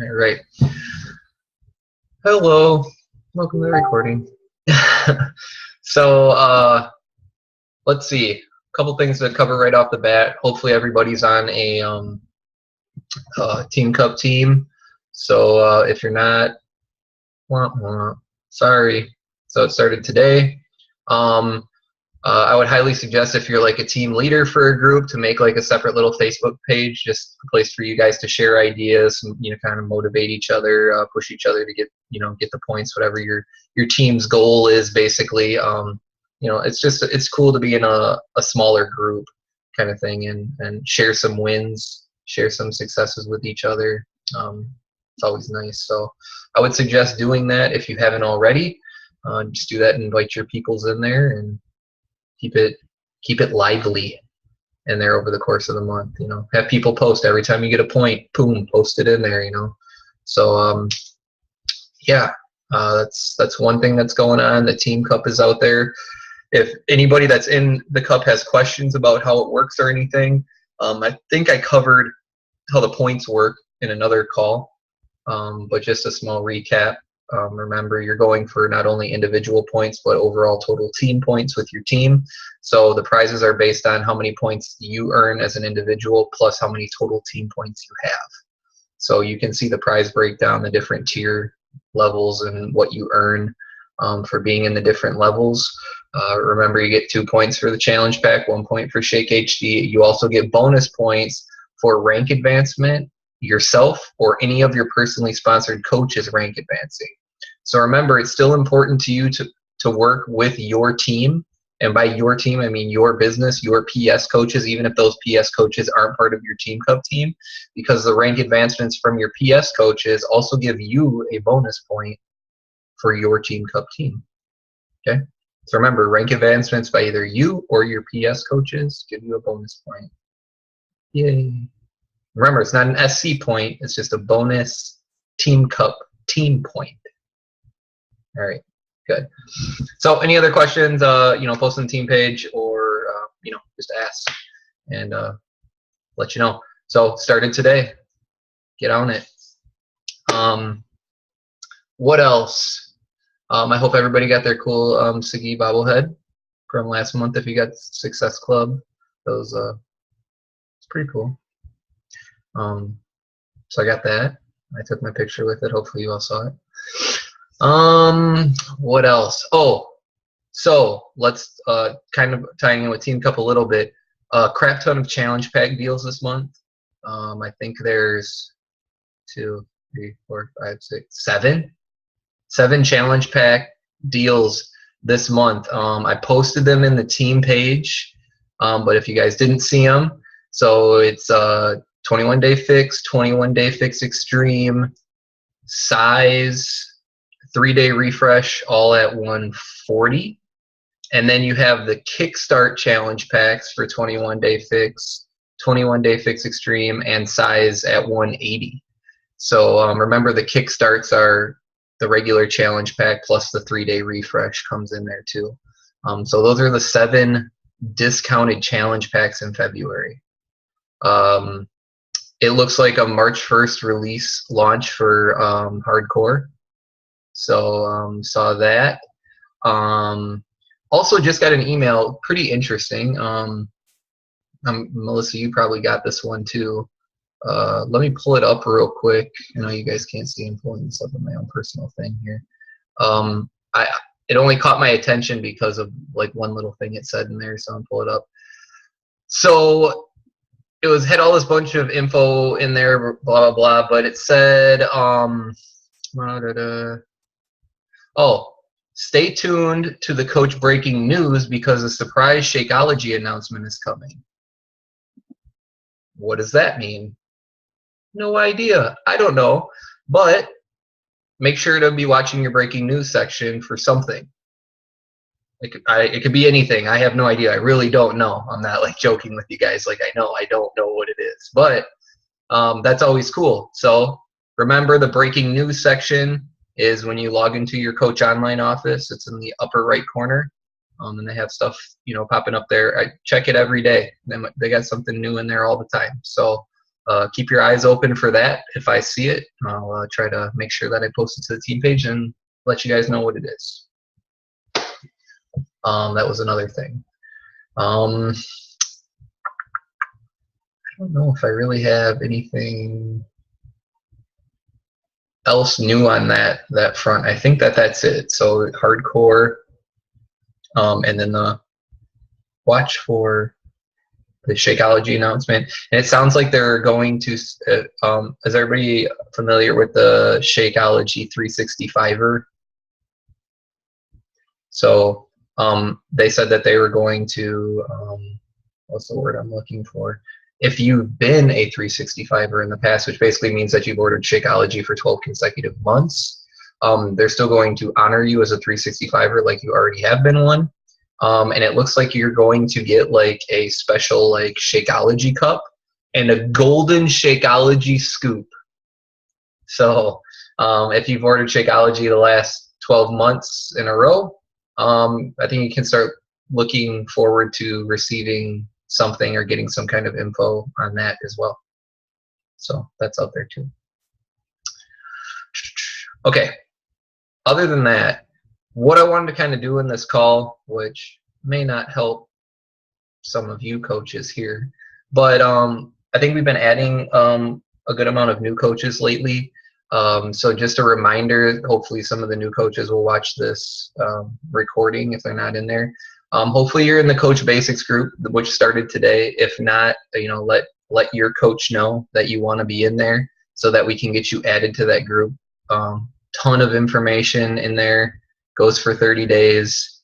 All right. Hello. Welcome to the recording. So let's see. A couple things to cover right off the bat. Hopefully everybody's on a Team Cup team. So if you're not, sorry. So it started today. I would highly suggest if you're like a team leader for a group to make like a separate little Facebook page, just a place for you guys to share ideas and kind of motivate each other, push each other to get the points, whatever your team's goal is. Basically, it's cool to be in a smaller group kind of thing and share some wins, share some successes with each other. It's always nice. So I would suggest doing that if you haven't already. Just do that and invite your peoples in there and keep it lively in there over the course of the month. Have people post every time you get a point. Boom, post it in there. So that's one thing that's going on. The Team Cup is out there. If anybody that's in the Cup has questions about how it works or anything, I think I covered how the points work in another call, but just a small recap. Remember, you're going for not only individual points, but overall total team points with your team. So the prizes are based on how many points you earn as an individual plus how many total team points you have. So you can see the prize breakdown, the different tier levels, and what you earn for being in the different levels. Remember, you get 2 points for the challenge pack, 1 point for Shake HD. You also get bonus points for rank advancement, yourself, or any of your personally sponsored coaches rank advancing. So remember, it's still important to you to work with your team. And by your team, I mean your business, your PS coaches, even if those PS coaches aren't part of your Team Cup team, because the rank advancements from your PS coaches also give you a bonus point for your Team Cup team. Okay? So remember, rank advancements by either you or your PS coaches give you a bonus point. Yay. Remember, it's not an SC point. It's just a bonus Team Cup team point. All right, good. So any other questions, post on the team page or, just ask and let you know. So started today. Get on it. What else? I hope everybody got their cool Sigi bobblehead from last month. If you got Success Club, those it's pretty cool. So I got that. I took my picture with it. Hopefully you all saw it. What else? Oh, so let's kind of tying in with Team Cup a little bit. Crap ton of challenge pack deals this month. I think there's 2, 3, 4, 5, 6, 7 challenge pack deals this month. I posted them in the team page, but if you guys didn't see them, so it's 21-day fix, 21-day fix extreme, size, 3-day refresh, all at 140. And then you have the Kickstart challenge packs for 21-day fix, 21-day fix extreme, and size at 180. So remember, the Kickstarts are the regular challenge pack plus the 3-day refresh comes in there too. So those are the 7 discounted challenge packs in February. It looks like a March 1st release launch for hardcore. So saw that. Also just got an email, pretty interesting. Melissa, you probably got this one too. Let me pull it up real quick. I know you guys can't see. I'm pulling this up on my own personal thing here. It only caught my attention because of like one little thing it said in there, so I'm pulling it up. So it had all this bunch of info in there, blah blah blah, but it said stay tuned to the coach breaking news because a surprise Shakeology announcement is coming. What does that mean? No idea. I don't know. But make sure to be watching your breaking news section for something. It could be anything. I have no idea. I really don't know. I'm not like joking with you guys. Like I don't know what it is. But that's always cool. So remember, the breaking news section is when you log into your Coach Online office. It's in the upper right corner. And they have stuff, popping up there. I check it every day. They got something new in there all the time. So keep your eyes open for that. If I see it, I'll try to make sure that I post it to the team page and let you guys know what it is. That was another thing. I don't know if I really have anything else new on that front. I think that's it. So hardcore, and then the watch for the Shakeology announcement. And it sounds like they're going to. Is everybody familiar with the Shakeology 365er? So they said that they were going to. What's the word I'm looking for? If you've been a 365er in the past, which basically means that you've ordered Shakeology for 12 consecutive months, they're still going to honor you as a 365er like you already have been one. And it looks like you're going to get like a special like Shakeology cup and a golden Shakeology scoop. So if you've ordered Shakeology the last 12 months in a row, I think you can start looking forward to receiving something or getting some kind of info on that as well. So that's out there too. Okay, other than that, what I wanted to kind of do in this call, which may not help some of you coaches here, but I think we've been adding a good amount of new coaches lately. So just a reminder, hopefully some of the new coaches will watch this recording if they're not in there. Hopefully you're in the Coach Basics group, which started today. If not, let your coach know that you want to be in there so that we can get you added to that group. Ton of information in there, goes for 30 days,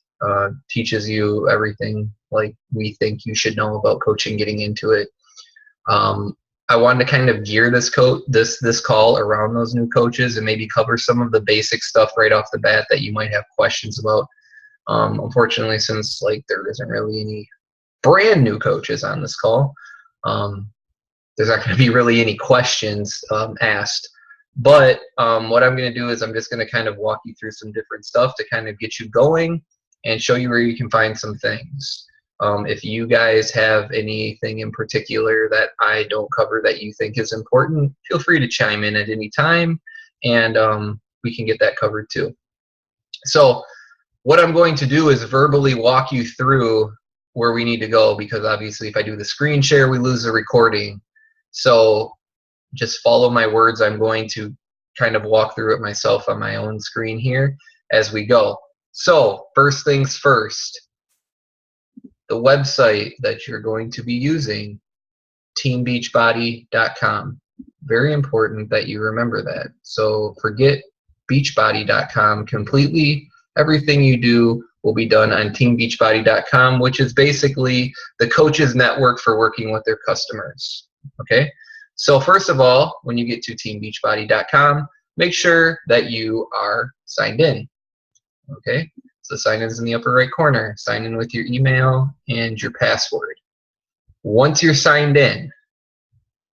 teaches you everything like we think you should know about coaching, getting into it. I wanted to kind of gear this call around those new coaches and maybe cover some of the basic stuff right off the bat that you might have questions about. Unfortunately, since like there isn't really any brand new coaches on this call, there's not going to be really any questions asked. But what I'm going to do is I'm just going to kind of walk you through some different stuff to kind of get you going and show you where you can find some things. If you guys have anything in particular that I don't cover that you think is important, feel free to chime in at any time, and we can get that covered too. So what I'm going to do is verbally walk you through where we need to go, because obviously if I do the screen share, we lose the recording. So just follow my words. I'm going to kind of walk through it myself on my own screen here as we go. So first things first, the website that you're going to be using, teambeachbody.com. Very important that you remember that. So forget beachbody.com completely. Everything you do will be done on teambeachbody.com, which is basically the coaches network for working with their customers. Okay? So first of all, when you get to teambeachbody.com, make sure that you are signed in. Okay? So sign in is in the upper right corner. Sign in with your email and your password. Once you're signed in,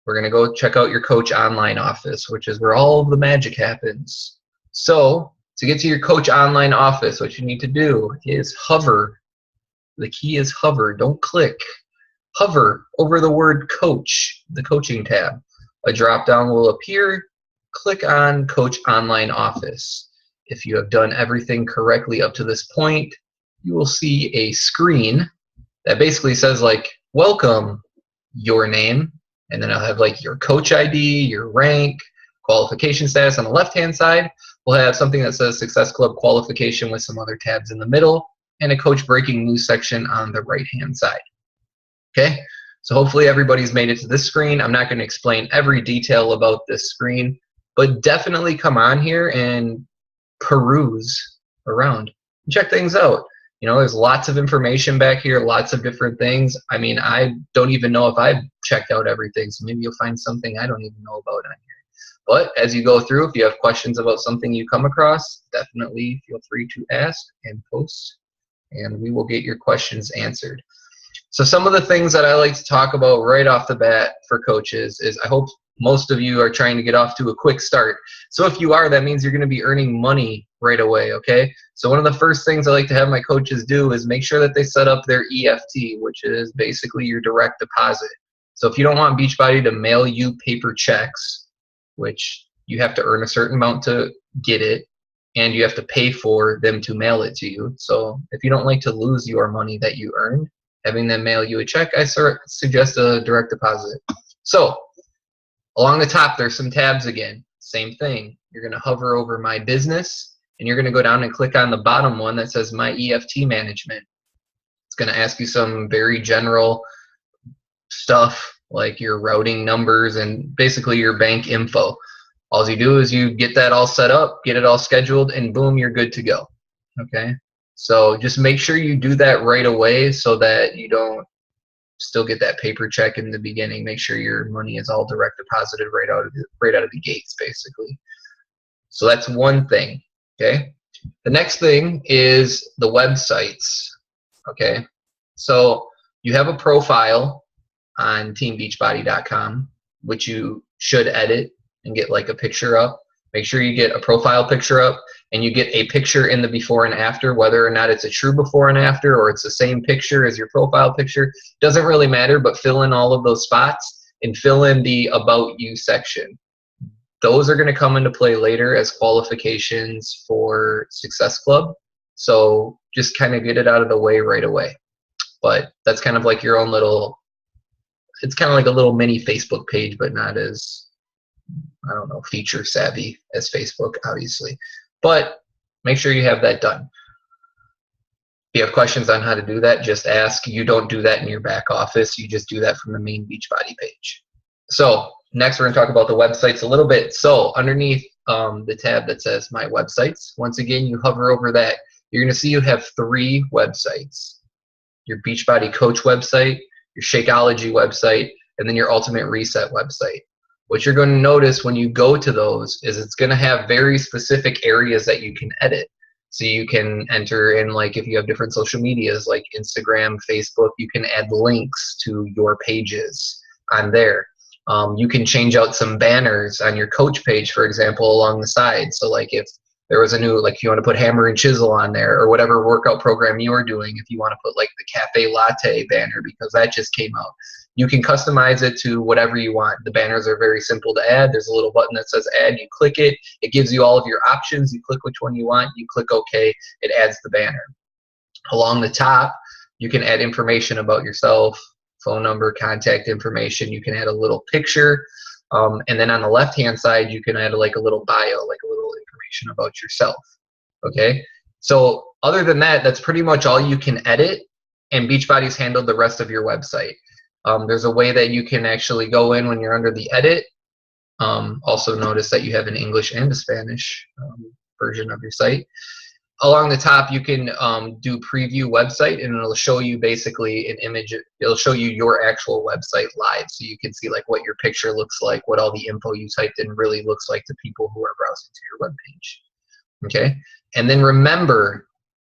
we're going to go check out your coach online office, which is where all of the magic happens. So to get to your coach online office, what you need to do is hover. The key is hover. Don't click. Hover over the word coach, the coaching tab. A drop down will appear. Click on Coach Online Office. If you have done everything correctly up to this point, you will see a screen that basically says like, welcome, your name, and then I'll have like your coach ID, your rank, qualification status on the left-hand side. We'll have something that says Success Club qualification with some other tabs in the middle, and a coach breaking news section on the right-hand side. Okay, so hopefully everybody's made it to this screen. I'm not going to explain every detail about this screen, but definitely come on here and peruse around and check things out. You know, there's lots of information back here, lots of different things. I mean, I don't even know if I've checked out everything, so maybe you'll find something I don't even know about on here. But as you go through, if you have questions about something you come across, definitely feel free to ask and post, and we will get your questions answered. So some of the things that I like to talk about right off the bat for coaches is I hope most of you are trying to get off to a quick start. So if you are, that means you're going to be earning money right away, okay? So one of the first things I like to have my coaches do is make sure that they set up their EFT, which is basically your direct deposit. So if you don't want Beachbody to mail you paper checks, which you have to earn a certain amount to get it, and you have to pay for them to mail it to you. So if you don't like to lose your money that you earned, having them mail you a check, I suggest a direct deposit. So along the top, there's some tabs again. Same thing. You're going to hover over My Business, and you're going to go down and click on the bottom one that says My EFT Management. It's going to ask you some very general stuff like your routing numbers and basically your bank info. All you do is you get that all set up, get it all scheduled, and boom, you're good to go. Okay? So just make sure you do that right away so that you don't still get that paper check in the beginning. Make sure your money is all direct deposited right out of the gates, basically. So that's one thing. Okay? The next thing is the websites. Okay? So you have a profile on teambeachbody.com, which you should edit and get like a picture up. Make sure you get a profile picture up and you get a picture in the before and after, whether or not it's a true before and after or it's the same picture as your profile picture. Doesn't really matter, but fill in all of those spots and fill in the About You section. Those are going to come into play later as qualifications for Success Club. So just kind of get it out of the way right away. But that's kind of like your own little, it's kind of like a little mini Facebook page, but not as, I don't know, feature savvy as Facebook, obviously. But make sure you have that done. If you have questions on how to do that, just ask. You don't do that in your back office. You just do that from the main Beachbody page. So next we're going to talk about the websites a little bit. So underneath the tab that says My Websites, once again, you hover over that. You're going to see you have 3 websites. Your Beachbody Coach website, your Shakeology website, and then your Ultimate Reset website. What you're going to notice when you go to those is it's going to have very specific areas that you can edit. So you can enter in, like, if you have different social medias like Instagram, Facebook, you can add links to your pages on there. You can change out some banners on your coach page, for example, along the side. So like if there was a new, like you want to put hammer and chisel on there or whatever workout program you're doing, if you want to put like the cafe latte banner because that just came out, you can customize it to whatever you want. The banners are very simple to add. There's a little button that says add. You click it. It gives you all of your options. You click which one you want. You click OK. It adds the banner. Along the top, you can add information about yourself, phone number, contact information. You can add a little picture. And then on the left-hand side, you can add like a little bio, like a little information about yourself. Okay? So other than that, that's pretty much all you can edit, and Beachbody's handled the rest of your website. There's a way that you can actually go in when you're under the edit. Also notice that you have an English and a Spanish version of your site. Along the top, you can do preview website, and it'll show you basically an image. It'll show you your actual website live, so you can see like what your picture looks like, what all the info you typed in really looks like to people who are browsing to your webpage. Okay, and then remember,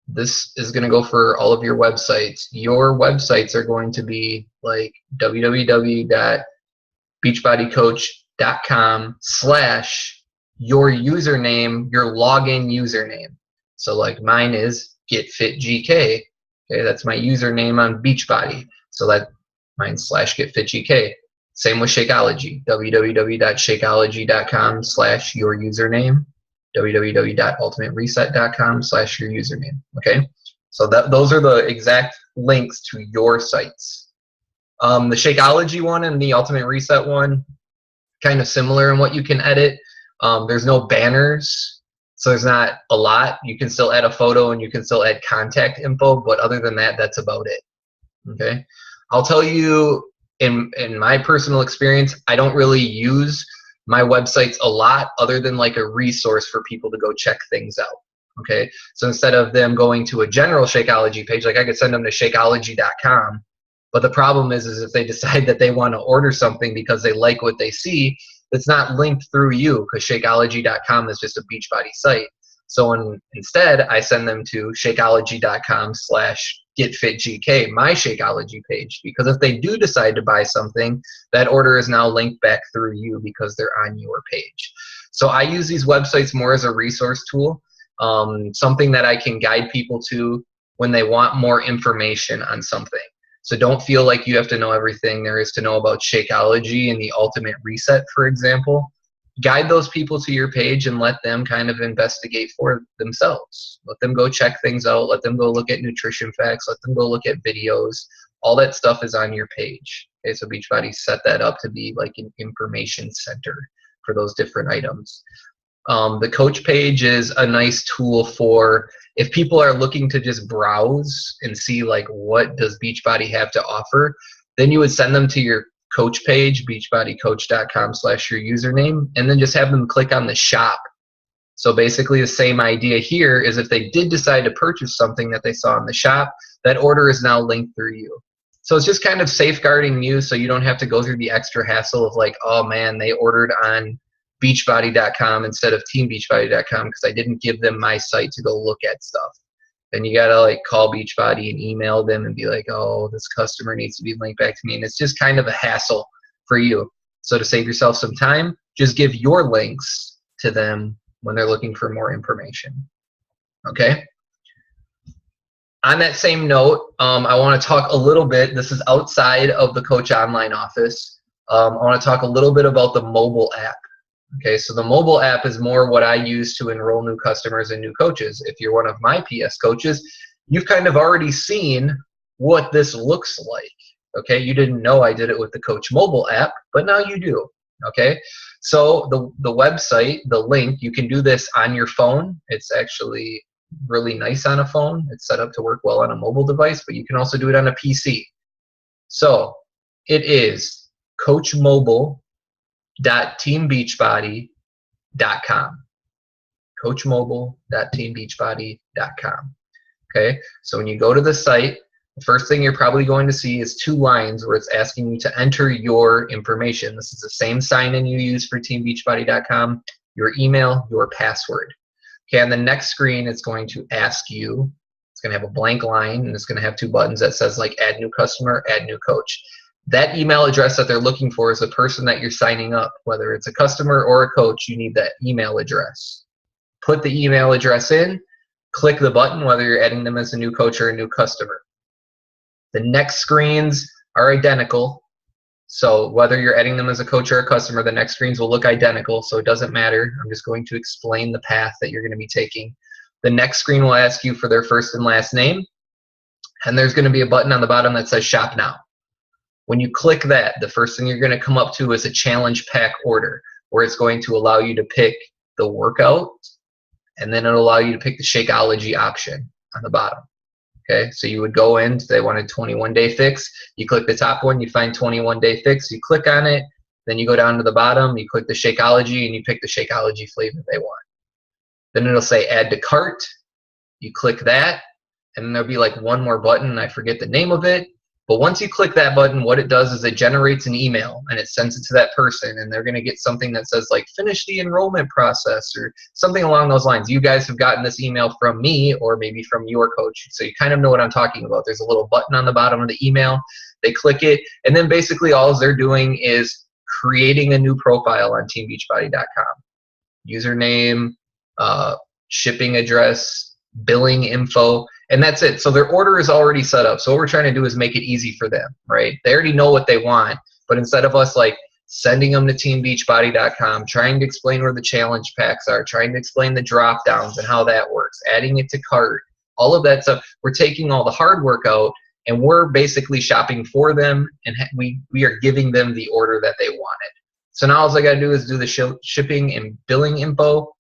this is going to go for all of your websites. Your websites are going to be like www.beachbodycoach.com/your username, your login username. So like mine is GetFitGK. Okay, that's my username on Beachbody. So that mine's /GetFitGK. Same with Shakeology. www.shakeology.com/your username. www.ultimatereset.com/your username. Okay, so those are the exact links to your sites. The Shakeology one and the Ultimate Reset one, kind of similar in what you can edit. There's no banners. So there's not a lot. You can still add a photo and you can still add contact info, but other than that, that's about it. Okay. I'll tell you, in my personal experience, I don't really use my websites a lot other than like a resource for people to go check things out. Okay. So instead of them going to a general Shakeology page, like I could send them to shakeology.com. But the problem is if they decide that they want to order something because they like what they see, it's not linked through you because Shakeology.com is just a Beachbody site. So instead, I send them to Shakeology.com/GetFitGK, my Shakeology page, because if they do decide to buy something, that order is now linked back through you because they're on your page. So I use these websites more as a resource tool, something that I can guide people to when they want more information on something. So don't feel like you have to know everything there is to know about Shakeology and the Ultimate Reset, for example. Guide those people to your page and let them kind of investigate for themselves. Let them go check things out. Let them go look at nutrition facts. Let them go look at videos. All that stuff is on your page. Okay, so Beachbody set that up to be like an information center for those different items. The coach page is a nice tool for if people are looking to just browse and see like what does Beachbody have to offer, then you would send them to your coach page, beachbodycoach.com/your username, and then just have them click on the shop. So basically the same idea here is if they did decide to purchase something that they saw in the shop, that order is now linked through you. So it's just kind of safeguarding you so you don't have to go through the extra hassle of like, oh man, they ordered on beachbody.com instead of teambeachbody.com because I didn't give them my site to go look at stuff. Then you gotta like call Beachbody and email them and be like, oh, this customer needs to be linked back to me. And it's just kind of a hassle for you. So to save yourself some time, just give your links to them when they're looking for more information. Okay? On that same note, I want to talk a little bit, this is outside of the Coach Online office. I want to talk a little bit about the mobile app. Okay, so the mobile app is more what I use to enroll new customers and new coaches. If you're one of my PS coaches, you've kind of already seen what this looks like. Okay, you didn't know I did it with the Coach mobile app, but now you do. Okay, so the website, the link, you can do this on your phone. It's actually really nice on a phone. It's set up to work well on a mobile device, but you can also do it on a PC. So it is coachmobile.teambeachbody.com. coachmobile.teambeachbody.com. Okay, so when you go to the site, the first thing you're probably going to see is 2 lines where it's asking you to enter your information. This is the same sign-in you use for teambeachbody.com, your email, your password. Okay, on the next screen, it's going to ask you, it's going to have a blank line, and it's going to have 2 buttons that says like add new customer, add new coach. That email address that they're looking for is the person that you're signing up. Whether it's a customer or a coach, you need that email address. Put the email address in, click the button, whether you're adding them as a new coach or a new customer. The next screens are identical. So whether you're adding them as a coach or a customer, the next screens will look identical, so it doesn't matter. I'm just going to explain the path that you're going to be taking. The next screen will ask you for their first and last name, and there's going to be a button on the bottom that says Shop Now. When you click that, the first thing you're going to come up to is a challenge pack order, where it's going to allow you to pick the workout, and then it'll allow you to pick the Shakeology option on the bottom. Okay, so you would go in, they wanted 21-day fix. You click the top one, you find 21-day fix, you click on it, then you go down to the bottom, you click the Shakeology, and you pick the Shakeology flavor they want. Then it'll say add to cart. You click that, and then there'll be like one more button, I forget the name of it. But once you click that button, what it does is it generates an email, and it sends it to that person, and they're going to get something that says like finish the enrollment process or something along those lines. You guys have gotten this email from me or maybe from your coach, so you kind of know what I'm talking about. There's a little button on the bottom of the email. They click it, and then basically all they're doing is creating a new profile on teambeachbody.com. Username, shipping address, billing info, and that's it. So their order is already set up. So what we're trying to do is make it easy for them, right? They already know what they want, but instead of us like sending them to teambeachbody.com, trying to explain where the challenge packs are, trying to explain the drop downs and how that works, adding it to cart, all of that stuff, we're taking all the hard work out, and we're basically shopping for them, and we are giving them the order that they wanted. So now all I got to do is do the shipping and billing info,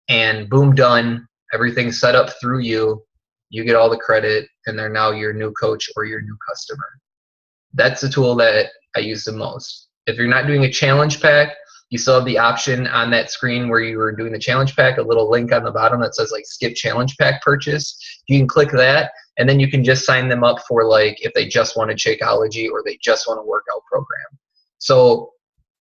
and boom, done. Everything's set up through you. You get all the credit, and they're now your new coach or your new customer. That's the tool that I use the most. If you're not doing a challenge pack, you still have the option on that screen where you were doing the challenge pack, a little link on the bottom that says like skip challenge pack purchase. You can click that, and then you can just sign them up for like if they just want a Shakeology or they just want a workout program. So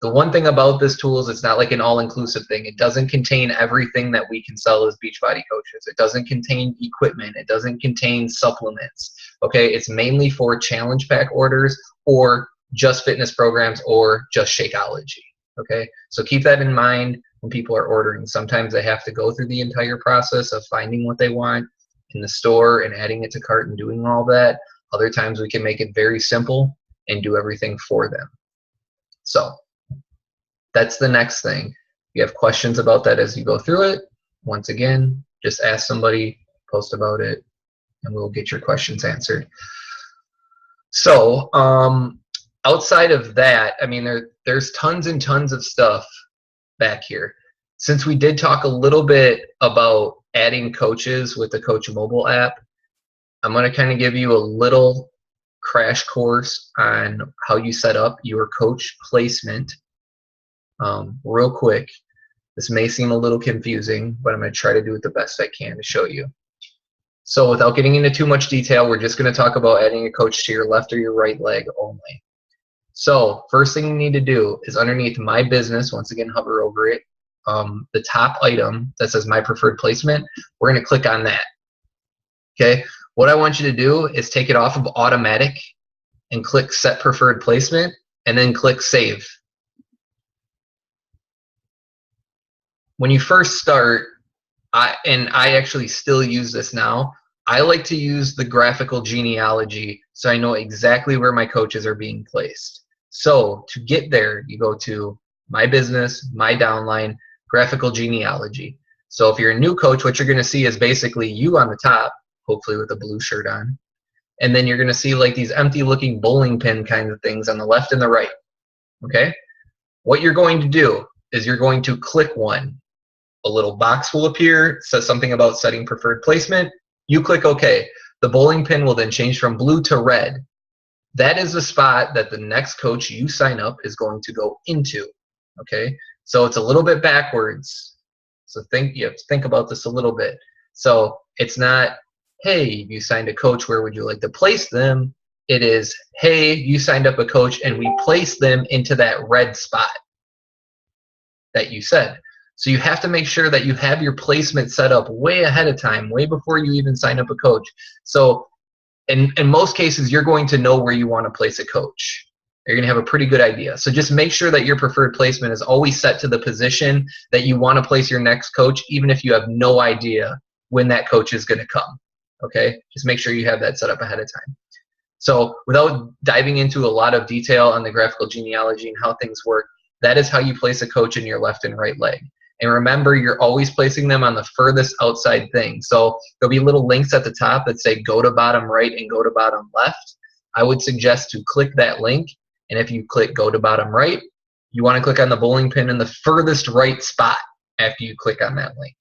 the one thing about this tool is it's not like an all-inclusive thing. It doesn't contain everything that we can sell as Beachbody coaches. It doesn't contain equipment. It doesn't contain supplements. Okay, it's mainly for challenge pack orders or just fitness programs or just Shakeology. Okay, so keep that in mind when people are ordering. Sometimes they have to go through the entire process of finding what they want in the store and adding it to cart and doing all that. Other times we can make it very simple and do everything for them. So that's the next thing. If you have questions about that as you go through it, once again, just ask somebody, post about it, and we'll get your questions answered. So outside of that, I mean, there's tons and tons of stuff back here. Since we did talk a little bit about adding coaches with the Coach mobile app, I'm going to kind of give you a little crash course on how you set up your coach placement real quick. This may seem a little confusing, but I'm going to try to do it the best I can to show you. So without getting into too much detail, we're just going to talk about adding a coach to your left or your right leg only. So first thing you need to do is underneath My Business, once again, hover over it, the top item that says My Preferred Placement, we're going to click on that. Okay. What I want you to do is take it off of automatic and click Set Preferred Placement, and then click Save. When you first start, I actually still use this now, I like to use the graphical genealogy so I know exactly where my coaches are being placed. So to get there, you go to My Business, My Downline, Graphical Genealogy. So if you're a new coach, what you're going to see is basically you on the top, hopefully with a blue shirt on. And then you're going to see like these empty looking bowling pin kinds of things on the left and the right. Okay? What you're going to do is you're going to click one. A little box will appear, says something about setting preferred placement. You click OK. The bowling pin will then change from blue to red. That is the spot that the next coach you sign up is going to go into. Okay? So it's a little bit backwards. So you have to think about this a little bit. So it's not, hey, you signed a coach, where would you like to place them? It is, hey, you signed up a coach and we place them into that red spot that you said. So you have to make sure that you have your placement set up way ahead of time, way before you even sign up a coach. So in most cases, you're going to know where you want to place a coach. You're going to have a pretty good idea. So just make sure that your preferred placement is always set to the position that you want to place your next coach, even if you have no idea when that coach is going to come. Okay? Just make sure you have that set up ahead of time. So without diving into a lot of detail on the graphical genealogy and how things work, that is how you place a coach in your left and right leg. And remember, you're always placing them on the furthest outside thing. So there'll be little links at the top that say go to bottom right and go to bottom left. I would suggest to click that link. And if you click go to bottom right, you want to click on the bowling pin in the furthest right spot after you click on that link.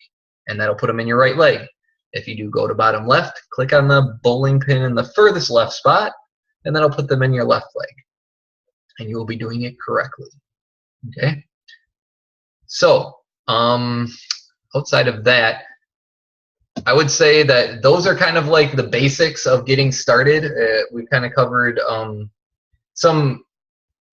And that'll put them in your right leg. If you do go to bottom left, click on the bowling pin in the furthest left spot, and that'll put them in your left leg. And you will be doing it correctly. Okay? So, outside of that, I would say that those are kind of like the basics of getting started. We've kind of covered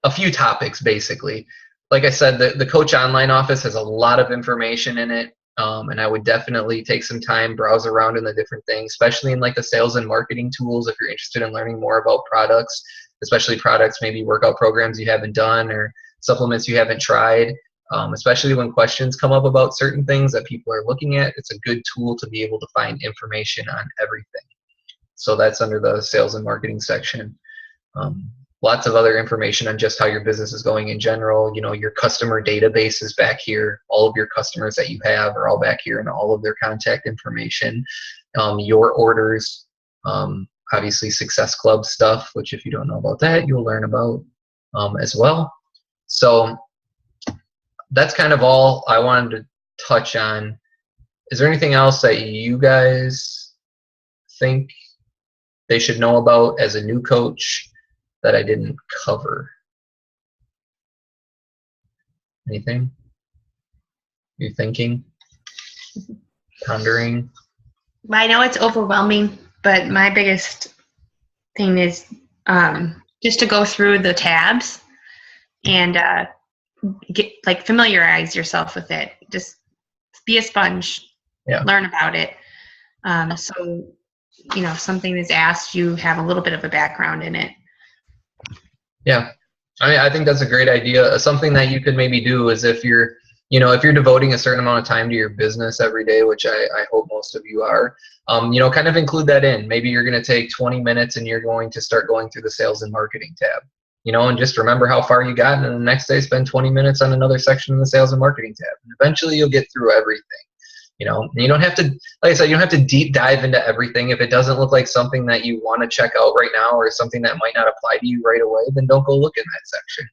a few topics basically. Like I said, the Coach Online office has a lot of information in it, and I would definitely take some time, browse around in the different things, especially in like the sales and marketing tools if you're interested in learning more about products, especially products, maybe workout programs you haven't done or supplements you haven't tried. Especially when questions come up about certain things that people are looking at, it's a good tool to be able to find information on everything. So that's under the sales and marketing section. Lots of other information on just how your business is going in general. You know, your customer database is back here. All of your customers that you have are all back here, and all of their contact information. Your orders, obviously Success Club stuff, which if you don't know about that, you'll learn about as well. So that's kind of all I wanted to touch on. Is there anything else that you guys think they should know about as a new coach that I didn't cover? Anything? You thinking? Pondering? Well, I know it's overwhelming, but my biggest thing is just to go through the tabs and familiarize yourself with it. Just be a sponge. Yeah. Learn about it. So, if something is asked, you have a little bit of a background in it. Yeah. I think that's a great idea. Something that you could maybe do is if you're if you're devoting a certain amount of time to your business every day, which I hope most of you are, kind of include that in. Maybe you're going to take 20 minutes and you're going to start going through the sales and marketing tab, and just remember how far you got. And then the next day, spend 20 minutes on another section in the sales and marketing tab. And eventually you'll get through everything. And you don't have to, like I said, you don't have to deep dive into everything. If it doesn't look like something that you want to check out right now or something that might not apply to you right away, then don't go look in that section.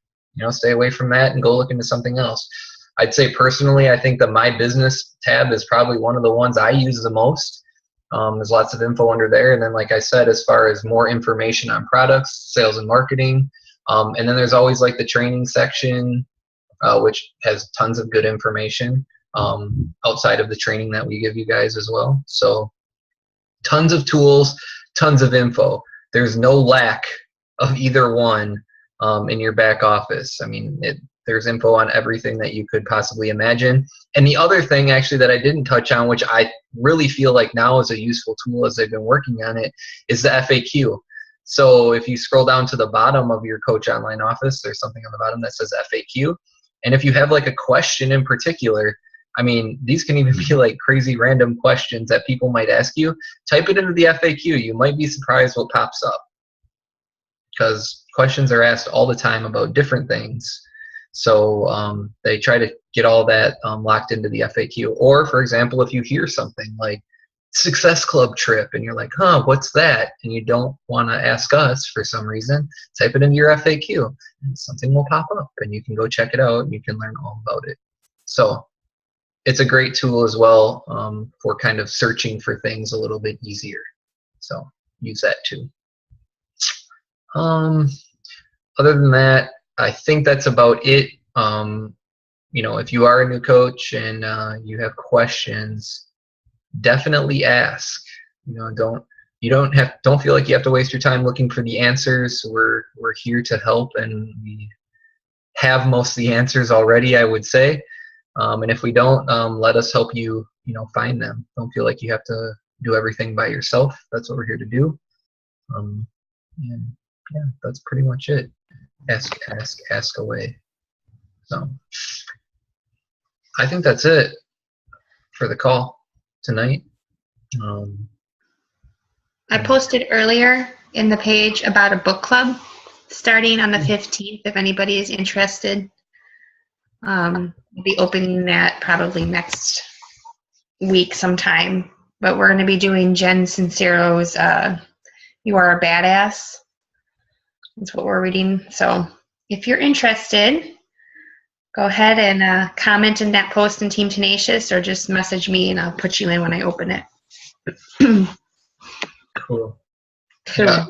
Stay away from that and go look into something else. I'd say personally, I think the My Business tab is probably one of the ones I use the most. There's lots of info under there. And then, like I said, as far as more information on products, sales and marketing, and then there's always like the training section, which has tons of good information. Outside of the training that we give you guys as well. So tons of tools, tons of info. There's no lack of either one in your back office. I mean, there's info on everything that you could possibly imagine. And the other thing actually that I didn't touch on, which I really feel like now is a useful tool as they've been working on it, is the FAQ. So if you scroll down to the bottom of your Coach Online Office, there's something on the bottom that says FAQ. And if you have like a question in particular, I mean, these can even be like crazy random questions that people might ask you. Type it into the FAQ. You might be surprised what pops up, because questions are asked all the time about different things. So they try to get all that locked into the FAQ. Or, for example, if you hear something like Success Club trip and you're like, what's that? And you don't want to ask us for some reason, type it into your FAQ and something will pop up and you can go check it out and you can learn all about it. So it's a great tool as well for kind of searching for things a little bit easier. So use that too. Other than that, I think that's about it. If you are a new coach and you have questions, definitely ask. Don't feel like you have to waste your time looking for the answers. We're here to help, and we have most of the answers already, I would say. And if we don't, let us help you, find them. Don't feel like you have to do everything by yourself. That's what we're here to do. And yeah, that's pretty much it. Ask away. So I think that's it for the call tonight. I posted earlier in the page about a book club starting on the 15th if anybody is interested. We'll be opening that probably next week sometime. But we're going to be doing Jen Sincero's You Are a Badass. That's what we're reading. So if you're interested, go ahead and comment in that post in Team Tenacious or just message me and I'll put you in when I open it. Cool. Yeah.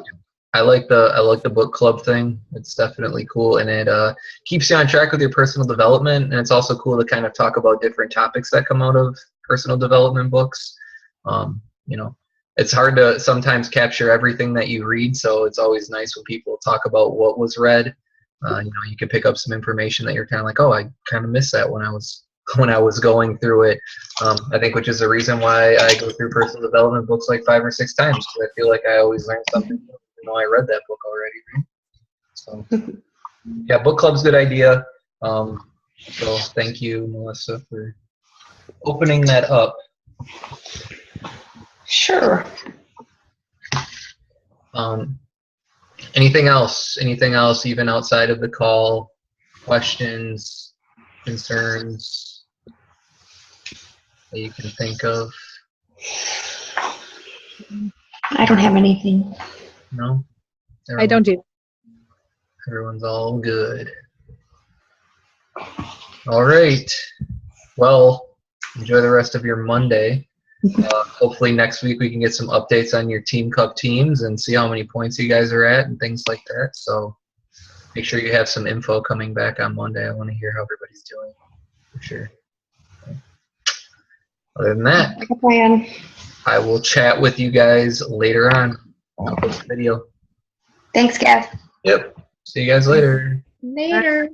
I like the book club thing. It's definitely cool, and it keeps you on track with your personal development. And it's also cool to kind of talk about different topics that come out of personal development books. It's hard to sometimes capture everything that you read, so it's always nice when people talk about what was read. You can pick up some information that you're kind of like, oh, I kind of missed that when I was going through it. I think, which is the reason why I go through personal development books like 5 or 6 times, because I feel like I always learn something new. I read that book already, right? So yeah, book club's a good idea. So thank you, Melissa, for opening that up. Sure. Anything else even outside of the call? Questions, concerns that you can think of? I don't have anything. No? I don't do. Everyone's all good. All right. Well, enjoy the rest of your Monday. Hopefully next week we can get some updates on your Team Cup teams and see how many points you guys are at and things like that. So make sure you have some info coming back on Monday. I want to hear how everybody's doing for sure. Other than that, Like a plan. I will chat with you guys later on. I'll post a video. Thanks, Gav. Yep. See you guys later. Later.